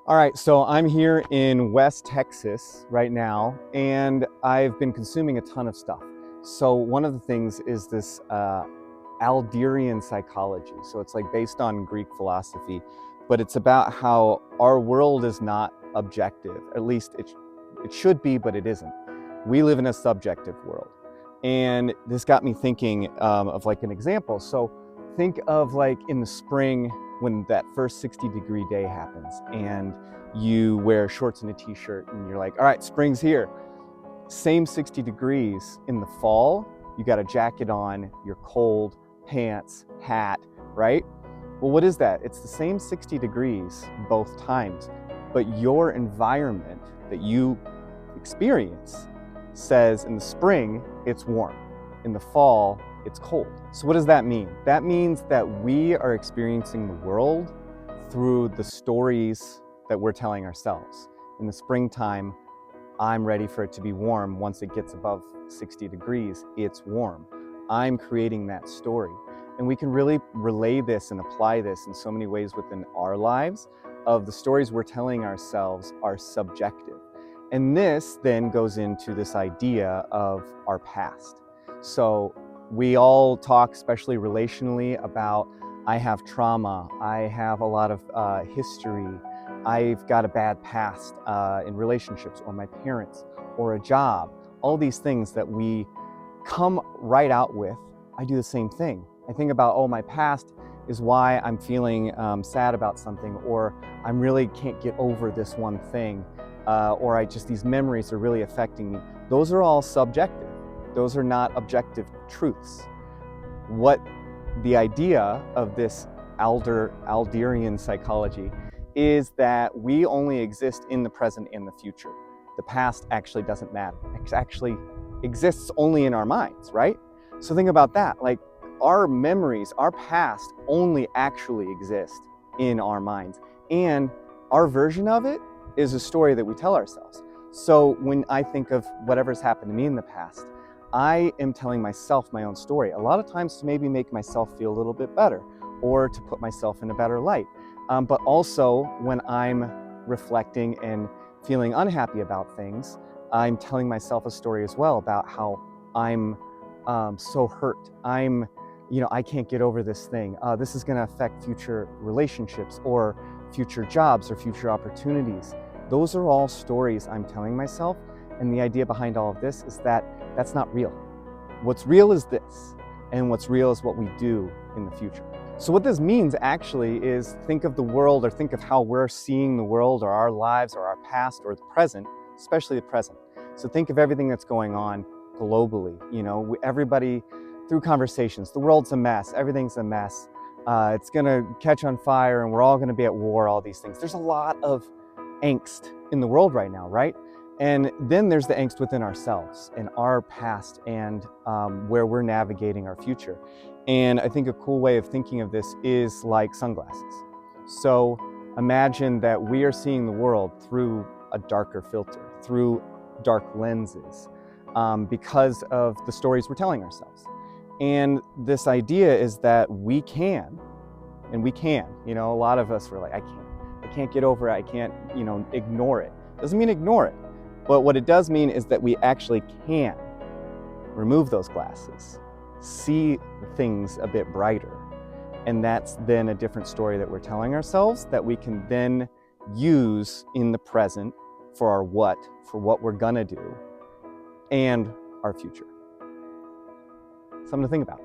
All right, so I'm here in West Texas right now, and I've been consuming a ton of stuff. So one of the things is this Alderian psychology. So it's like based on Greek philosophy, but it's about how our world is not objective. At least it should be, but it isn't. We live in a subjective world. And this got me thinking of like an example. So think of like in the spring when that first 60-degree day happens and you wear shorts and a t-shirt and you're like, all right, spring's here. Same 60 degrees in the fall, you got a jacket on, you're cold, pants, hat, right? Well, what is that? It's the same 60 degrees both times, but your environment that you experience says in the spring, it's warm. In the fall, it's cold. So what does that mean? That means that we are experiencing the world through the stories that we're telling ourselves. In the springtime, I'm ready for it to be warm. Once it gets above 60 degrees, it's warm. I'm creating that story. And we can really relay this and apply this in so many ways within our lives of the stories we're telling ourselves are subjective. And this then goes into this idea of our past. So we all talk, especially relationally, about I have trauma, I have a lot of history, I've got a bad past in relationships or my parents or a job, all these things that we come right out with. I do the same thing. I think about, oh, my past is why I'm feeling sad about something, or I really can't get over this one thing, or these memories are really affecting me. Those are all subjective. Those are not objective truths. What the idea of this Alderian psychology is that we only exist in the present and the future. The past actually doesn't matter. It actually exists only in our minds, right? So think about that. Like our memories, our past only actually exist in our minds. And our version of it is a story that we tell ourselves. So when I think of whatever's happened to me in the past, I am telling myself my own story, a lot of times to maybe make myself feel a little bit better or to put myself in a better light. But also when I'm reflecting and feeling unhappy about things, I'm telling myself a story as well about how I'm so hurt. I can't get over this thing. This is going to affect future relationships or future jobs or future opportunities. Those are all stories I'm telling myself. And the idea behind all of this is that that's not real. What's real is this, and what's real is what we do in the future. So what this means actually is think of the world, or think of how we're seeing the world or our lives or our past or the present, especially the present. So think of everything that's going on globally. Everybody, through conversations, the world's a mess, everything's a mess. It's gonna catch on fire and we're all gonna be at war, all these things. There's a lot of angst in the world right now, right? And then there's the angst within ourselves and our past and where we're navigating our future. And I think a cool way of thinking of this is like sunglasses. So imagine that we are seeing the world through a darker filter, through dark lenses, because of the stories we're telling ourselves. And this idea is that we can, a lot of us were like, I can't get over it, I can't, ignore it. Doesn't mean ignore it. But what it does mean is that we actually can remove those glasses, see things a bit brighter. And that's then a different story that we're telling ourselves that we can then use in the present for for what we're gonna do, and our future. Something to think about.